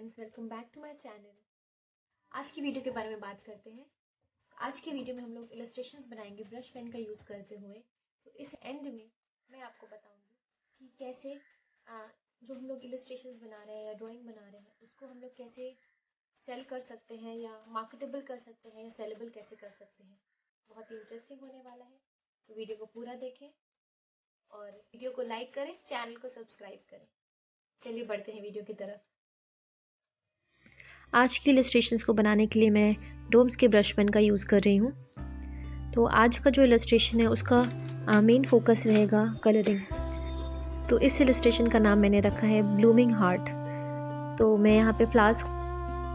Friends, welcome back to my channel. आज की video के बारे में बात करते हैं। आज की वीडियो में हम लोग इलस्ट्रेशंस बनाएंगे ब्रश पेन का यूज़ करते हुए। तो इस एंड में मैं आपको बताऊंगी कि कैसे जो हम लोग इलस्ट्रेशंस बना रहे हैं या ड्राइंग बना रहे हैं उसको हम लोग कैसे सेल कर सकते हैं या मार्केटेबल कर सकते हैं या सेलेबल कैसे कर सकते हैं। बहुत ही इंटरेस्टिंग होने वाला है, तो वीडियो को पूरा देखें और वीडियो को लाइक करें, चैनल को सब्सक्राइब करें। चलिए बढ़ते हैं वीडियो की तरफ। आज की इलस्ट्रेशंस को बनाने के लिए मैं डोम्स के ब्रश पेन का यूज़ कर रही हूँ। तो आज का जो इलस्ट्रेशन है उसका मेन फोकस रहेगा कलरिंग। तो इस इलस्ट्रेशन का नाम मैंने रखा है ब्लूमिंग हार्ट। तो मैं यहाँ पे फ्लावर्स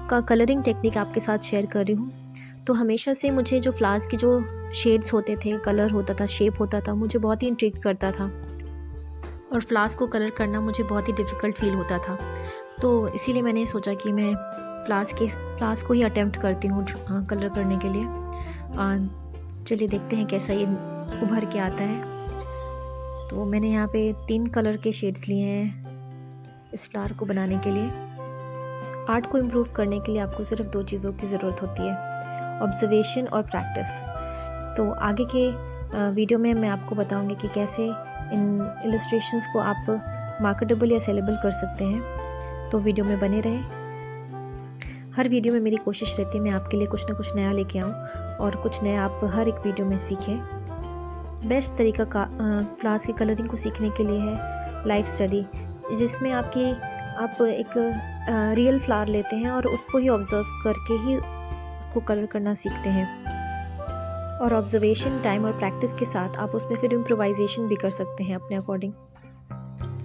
का कलरिंग टेक्निक आपके साथ शेयर कर रही हूँ। तो हमेशा से मुझे जो फ्लावर्स की जो शेड्स होते थे, कलर होता था, शेप होता था, मुझे बहुत ही इंट्रिग करता था और फ्लावर्स को कलर करना मुझे बहुत ही डिफ़िकल्ट फील होता था। तो इसीलिए मैंने सोचा कि मैं फ्लावर्स को ही अटेम्प्ट करती हूँ कलर करने के लिए। चलिए देखते हैं कैसा ये उभर के आता है। तो मैंने यहाँ पे 3 कलर के शेड्स लिए हैं इस फ्लावर को बनाने के लिए। आर्ट को इम्प्रूव करने के लिए आपको सिर्फ 2 चीज़ों की ज़रूरत होती है, ऑब्जर्वेशन और प्रैक्टिस। तो आगे के वीडियो में मैं आपको बताऊँगी कि कैसे इन इलस्ट्रेशंस को आप मार्केटेबल या सेलेबल कर सकते हैं। तो वीडियो में बने रहें। हर वीडियो में मेरी कोशिश रहती है मैं आपके लिए कुछ ना कुछ नया लेके आऊँ और कुछ नया आप हर एक वीडियो में सीखें। बेस्ट तरीका का फ्लावर्स की कलरिंग को सीखने के लिए है लाइव स्टडी, जिसमें आप एक रियल फ्लावर लेते हैं और उसको ही ऑब्जर्व करके ही उसको कलर करना सीखते हैं। और ऑब्जर्वेशन, टाइम और प्रैक्टिस के साथ आप उसमें फिर इम्प्रोवाइजेशन भी कर सकते हैं अपने अकॉर्डिंग।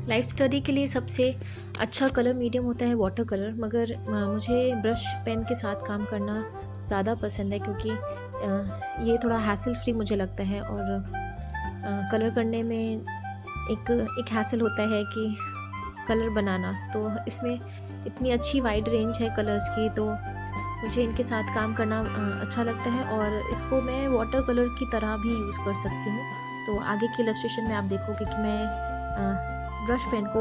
लाइफ स्टडी के लिए सबसे अच्छा कलर मीडियम होता है वाटर कलर, मगर मुझे ब्रश पेन के साथ काम करना ज़्यादा पसंद है क्योंकि ये थोड़ा हैसल फ्री मुझे लगता है। और कलर करने में एक हैसल होता है कि कलर बनाना, तो इसमें इतनी अच्छी वाइड रेंज है कलर्स की, तो मुझे इनके साथ काम करना अच्छा लगता है और इसको मैं वाटर कलर की तरह भी यूज़ कर सकती हूँ। तो आगे की इलस्ट्रेशन में आप देखोगे कि मैं ब्रश पेन को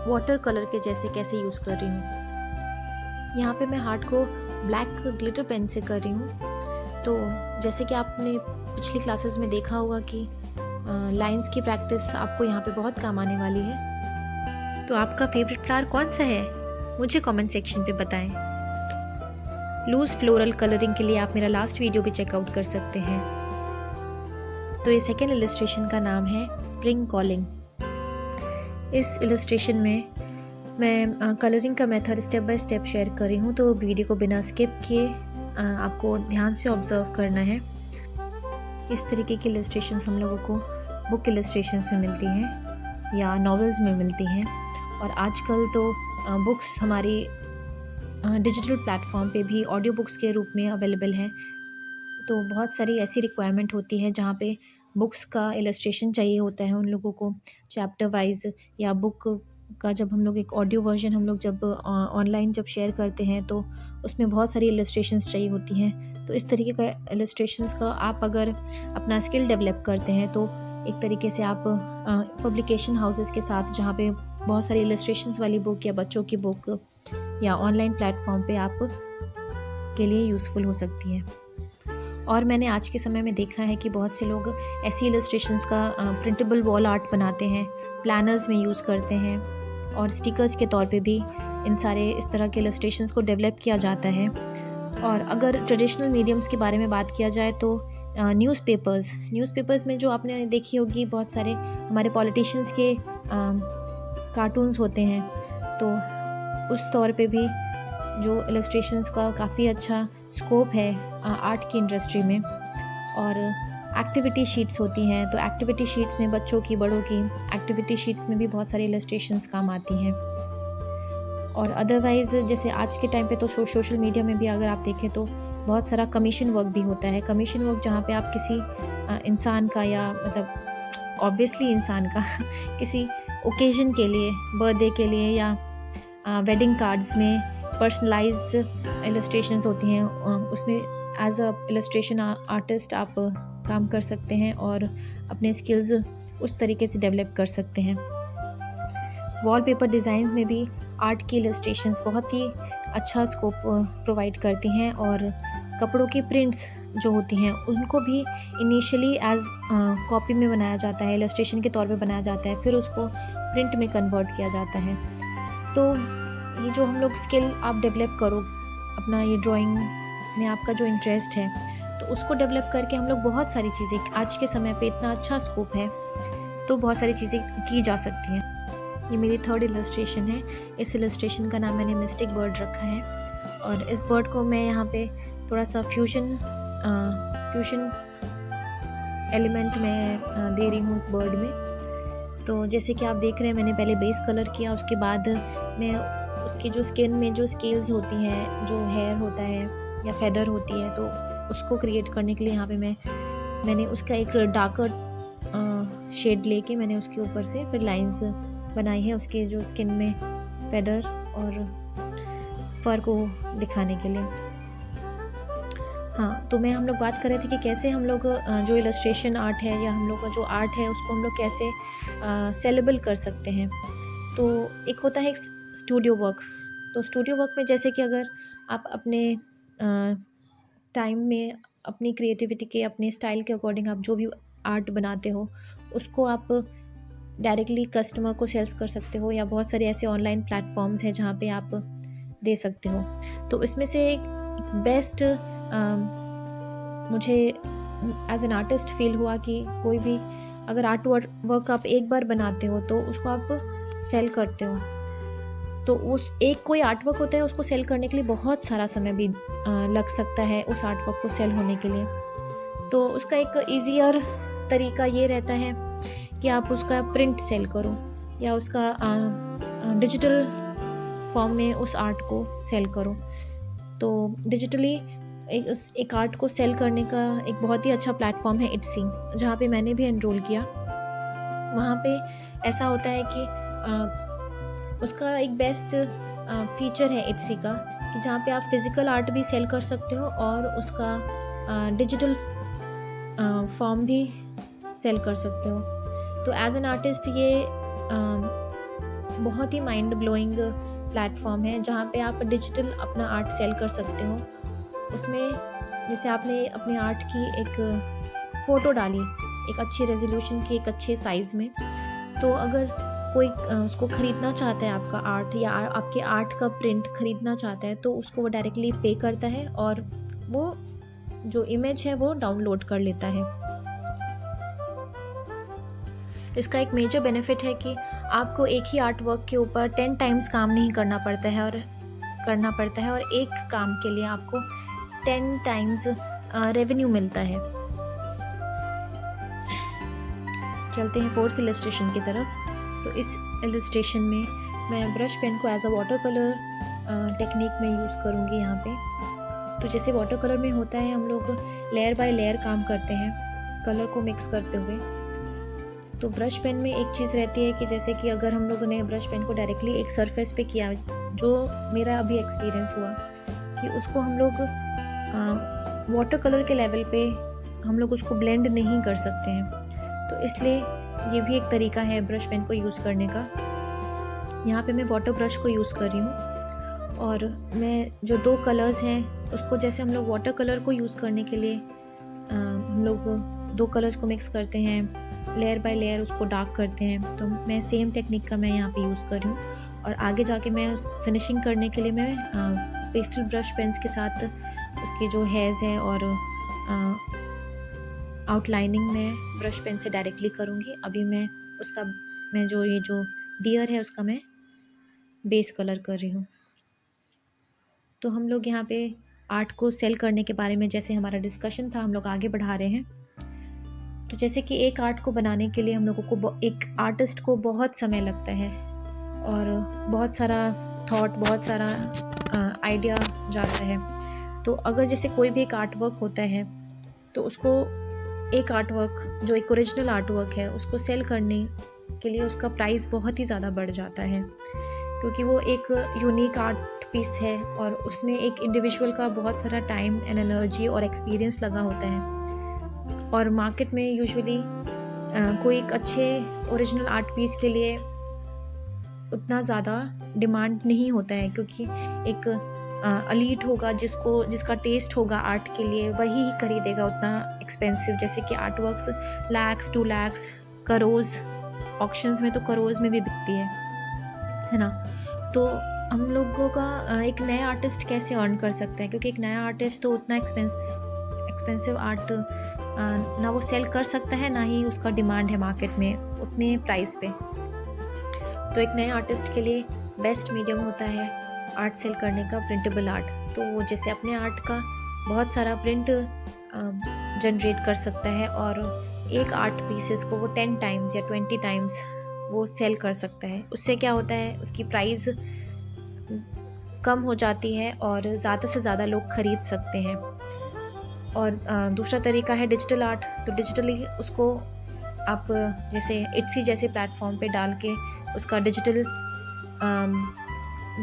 वाटर कलर के जैसे कैसे यूज़ कर रही हूँ। यहाँ पे मैं हार्ट को ब्लैक ग्लिटर पेन से कर रही हूँ। तो जैसे कि आपने पिछली क्लासेस में देखा होगा कि लाइंस की प्रैक्टिस आपको यहाँ पे बहुत काम आने वाली है। तो आपका फेवरेट फ्लावर कौन सा है मुझे कमेंट सेक्शन पे बताएं। लूज फ्लोरल कलरिंग के लिए आप मेरा लास्ट वीडियो भी चेकआउट कर सकते हैं। तो ये सेकेंड इलस्ट्रेशन का नाम है स्प्रिंग कॉलिंग। इस इलस्ट्रेशन में मैं कलरिंग का method step by step share कर रही हूँ, तो वीडियो को बिना स्किप किए आपको ध्यान से ऑब्जर्व करना है। इस तरीके की इलस्ट्रेशंस हम लोगों को बुक इलस्ट्रेशंस में मिलती हैं या नॉवेल्स में मिलती हैं, और आजकल तो बुक्स हमारी डिजिटल प्लेटफॉर्म पे भी ऑडियो बुक्स के रूप में अवेलेबल हैं। तो बहुत सारी ऐसी रिक्वायरमेंट होती है जहाँ पे बुक्स का इलस्ट्रेशन चाहिए होता है उन लोगों को चैप्टर वाइज, या बुक का जब हम लोग एक ऑडियो वर्जन हम लोग जब ऑनलाइन जब शेयर करते हैं तो उसमें बहुत सारी इलस्ट्रेशंस चाहिए होती हैं। तो इस तरीके का इलस्ट्रेशंस का आप अगर अपना स्किल डेवलप करते हैं तो एक तरीके से आप पब्लिकेशन हाउसेस के साथ, जहाँ पे बहुत सारी इलस्ट्रेशंस वाली बुक या बच्चों की बुक या ऑनलाइन प्लेटफॉर्म पे आप के लिए यूज़फुल हो सकती है। और मैंने आज के समय में देखा है कि बहुत से लोग ऐसी इलस्ट्रेशंस का प्रिंटेबल वॉल आर्ट बनाते हैं, प्लानर्स में यूज़ करते हैं और स्टिकर्स के तौर पे भी इन सारे इस तरह के इलस्ट्रेशंस को डेवलप किया जाता है। और अगर ट्रेडिशनल मीडियम्स के बारे में बात किया जाए तो न्यूज़पेपर्स में जो आपने देखी होगी बहुत सारे हमारे पॉलिटिशियंस के कार्टून्स होते हैं, तो उस तौर पे भी जो इलस्ट्रेशंस का काफ़ी अच्छा स्कोप है आर्ट की इंडस्ट्री में। और एक्टिविटी शीट्स होती हैं, तो एक्टिविटी शीट्स में बच्चों की, बड़ों की एक्टिविटी शीट्स में भी बहुत सारी इलस्ट्रेशंस काम आती हैं। और अदरवाइज़ जैसे आज के टाइम पे तो सोशल मीडिया में भी अगर आप देखें तो बहुत सारा कमीशन वर्क भी होता है। कमीशन वर्क जहाँ पे आप किसी इंसान का, या मतलब ऑब्वियसली इंसान का किसी ओकेजन के लिए, बर्थडे के लिए या वेडिंग कार्ड्स में पर्सनलाइज्ड इलस्ट्रेशंस होती हैं, उसमें एज अ इलस्ट्रेशन आर्टिस्ट आप काम कर सकते हैं और अपने स्किल्स उस तरीके से डेवलप कर सकते हैं। वॉलपेपर डिज़ाइंस में भी आर्ट की इलस्ट्रेशंस बहुत ही अच्छा स्कोप प्रोवाइड करती हैं, और कपड़ों की प्रिंट्स जो होती हैं उनको भी इनिशियली एज कॉपी में बनाया जाता है, इलस्ट्रेशन के तौर पे बनाया जाता है, फिर उसको प्रिंट में कन्वर्ट किया जाता है। तो ये जो हम लोग स्किल आप डेवलप करो, अपना ये ड्राइंग में आपका जो इंटरेस्ट है, तो उसको डेवलप करके हम लोग बहुत सारी चीज़ें, आज के समय पे इतना अच्छा स्कोप है तो बहुत सारी चीज़ें की जा सकती हैं। ये मेरी 3rd इलस्ट्रेशन है। इस इलस्ट्रेशन का नाम मैंने मिस्टिक बर्ड रखा है, और इस बर्ड को मैं यहाँ पे थोड़ा सा फ्यूजन एलिमेंट में दे रही हूँ इस बर्ड में। तो जैसे कि आप देख रहे हैं, मैंने पहले बेस कलर किया, उसके बाद मैं उसकी जो स्किन में जो स्केल्स होती हैं, जो हेयर होता है या फेदर होती है, तो उसको क्रिएट करने के लिए यहाँ पे मैंने उसका एक डार्कर शेड लेके मैंने उसके ऊपर से फिर लाइंस बनाई है, उसके जो स्किन में फेदर और फर को दिखाने के लिए। हाँ, तो हम लोग बात कर रहे थे कि कैसे हम लोग जो इलस्ट्रेशन आर्ट है या हम लोग का जो आर्ट है उसको हम लोग कैसे सेलेबल कर सकते हैं। तो एक होता है स्टूडियो वर्क। तो स्टूडियो वर्क में जैसे कि अगर आप अपने टाइम में अपनी क्रिएटिविटी के, अपने स्टाइल के अकॉर्डिंग आप जो भी आर्ट बनाते हो उसको आप डायरेक्टली कस्टमर को सेल्स कर सकते हो, या बहुत सारे ऐसे ऑनलाइन प्लेटफॉर्म्स हैं जहाँ पे आप दे सकते हो। तो इसमें से एक बेस्ट मुझे एज एन आर्टिस्ट फील हुआ कि कोई भी अगर आर्ट वर्क आप एक बार बनाते हो तो उसको आप सेल करते हो, तो उस एक कोई आर्ट वर्क होता है उसको सेल करने के लिए बहुत सारा समय भी लग सकता है उस आर्ट वर्क को सेल होने के लिए। तो उसका एक ईजियर तरीका ये रहता है कि आप उसका प्रिंट सेल करो, या उसका डिजिटल फॉर्म में उस आर्ट को सेल करो। तो डिजिटली एक आर्ट को सेल करने का एक बहुत ही अच्छा प्लेटफॉर्म है इट्सी, जहाँ पे मैंने भी एनरोल किया। वहाँ पे ऐसा होता है कि उसका एक बेस्ट फीचर है इट्सी का कि जहाँ पे आप फिज़िकल आर्ट भी सेल कर सकते हो और उसका डिजिटल फॉर्म भी सेल कर सकते हो। तो एज एन आर्टिस्ट ये बहुत ही माइंड ब्लोइंग प्लेटफॉर्म है जहाँ पे आप डिजिटल अपना आर्ट सेल कर सकते हो। उसमें जैसे आपने अपने आर्ट की एक फ़ोटो डाली एक अच्छी रेजोल्यूशन की, एक अच्छे साइज़ में, तो अगर कोई उसको ख़रीदना चाहता है आपका आर्ट या आपके आर्ट का प्रिंट ख़रीदना चाहता है, तो उसको वो डायरेक्टली पे करता है और वो जो इमेज है वो डाउनलोड कर लेता है। इसका एक मेजर बेनिफिट है कि आपको एक ही आर्ट वर्क के ऊपर 10 टाइम्स काम नहीं करना पड़ता है, और एक काम के लिए आपको 10 टाइम्स रेवेन्यू मिलता है। चलते हैं 4th इलस्ट्रेशन की तरफ। तो इस इलस्ट्रेशन में मैं ब्रश पेन को as a water colour technique में यूज़ करूँगी यहाँ पे। तो जैसे वाटर कलर में होता है, हम लोग लेयर बाय लेयर काम करते हैं कलर को मिक्स करते हुए। तो ब्रश पेन में एक चीज़ रहती है कि जैसे कि अगर हम लोगों ने ब्रश पेन को डायरेक्टली एक सरफेस पे किया, जो मेरा अभी एक्सपीरियंस हुआ कि उसको हम लोग वाटर कलर के लेवल पे हम लोग उसको ब्लेंड नहीं कर सकते हैं। तो इसलिए ये भी एक तरीका है ब्रश पेन को यूज़ करने का। यहाँ पे मैं वाटर ब्रश को यूज़ कर रही हूँ, और मैं जो 2 कलर्स हैं उसको, जैसे हम लोग वाटर कलर को यूज़ करने के लिए हम लोग 2 कलर्स को मिक्स करते हैं, लेयर बाय लेयर उसको डार्क करते हैं, तो मैं सेम टेक्निक का मैं यहाँ पे यूज़ कर रही हूँ। और आगे जाके मैं फिनिशिंग करने के लिए मैं पेस्टल ब्रश पेन्स के साथ उसके जो हेयर्स हैं और आउटलाइनिंग में ब्रश पेन से डायरेक्टली करूँगी। अभी मैं जो ये जो डियर है उसका मैं बेस कलर कर रही हूँ। तो हम लोग यहाँ पे आर्ट को सेल करने के बारे में जैसे हमारा डिस्कशन था, हम लोग आगे बढ़ा रहे हैं। तो जैसे कि एक आर्ट को बनाने के लिए हम लोगों को, एक आर्टिस्ट को बहुत समय लगता है और बहुत सारा थॉट, बहुत सारा आइडिया जाता है। तो अगर जैसे कोई भी एक आर्ट वर्क होता है तो उसको एक आर्ट वर्क जो एक ओरिजिनल आर्ट वर्क है उसको सेल करने के लिए उसका प्राइस बहुत ही ज़्यादा बढ़ जाता है, क्योंकि वो एक यूनिक आर्ट पीस है और उसमें एक इंडिविजुअल का बहुत सारा टाइम एंड एनर्जी और एक्सपीरियंस लगा होता है। और मार्केट में यूजुअली कोई एक अच्छे ओरिजिनल आर्ट पीस के लिए उतना ज़्यादा डिमांड नहीं होता है, क्योंकि एक अलीट होगा जिसका टेस्ट होगा आर्ट के लिए, वही खरीदेगा उतना एक्सपेंसिव। जैसे कि art works lakhs 2 lakhs crores, auctions में तो करोज़ में भी बिकती है ना। तो हम लोगों का एक नया आर्टिस्ट कैसे अर्न कर सकता है, क्योंकि एक नया आर्टिस्ट तो उतना एक्सपेंसिव आर्ट ना वो सेल कर सकता है, ना ही उसका डिमांड है मार्केट में उतने प्राइस पे। तो एक नए आर्टिस्ट के लिए बेस्ट मीडियम होता है आर्ट सेल करने का प्रिंटेबल आर्ट। तो वो जैसे अपने आर्ट का बहुत सारा प्रिंट जनरेट कर सकता है और एक आर्ट पीसेस को वो 10 टाइम्स या 20 टाइम्स वो सेल कर सकता है। उससे क्या होता है, उसकी प्राइस कम हो जाती है और ज़्यादा से ज़्यादा लोग ख़रीद सकते हैं। और दूसरा तरीका है डिजिटल आर्ट। तो डिजिटली उसको आप जैसे इट्सी जैसे प्लेटफॉर्म पे डाल के उसका डिजिटल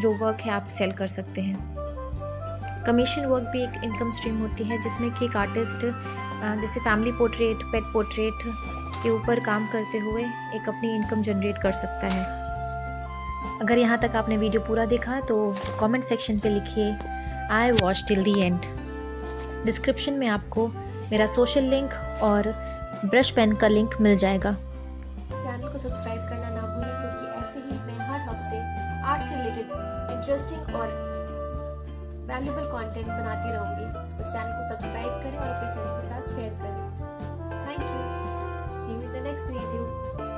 जो वर्क है आप सेल कर सकते हैं। कमीशन वर्क भी एक इनकम स्ट्रीम होती है, जिसमें कि एक आर्टिस्ट जैसे फैमिली पोर्ट्रेट, पेट पोर्ट्रेट के ऊपर काम करते हुए एक अपनी इनकम जनरेट कर सकता है। अगर यहाँ तक आपने वीडियो पूरा देखा तो कमेंट सेक्शन पे लिखिए I watch till the and. Description में आपको मेरा सोशल लिंक और ब्रश पेन का लिंक मिल जाएगा। चैनल को सब्सक्राइब करना ना भूलें, क्योंकि ऐसे ही मैं हर हफ्ते आर्ट से रिलेटेड इंटरेस्टिंग और वैल्यूएबल कंटेंट बनाती रहूँगी। तो चैनल को सब्सक्राइब करें और अपने फ्रेंड्स के साथ शेयर करें। Thank you. See you in the next video.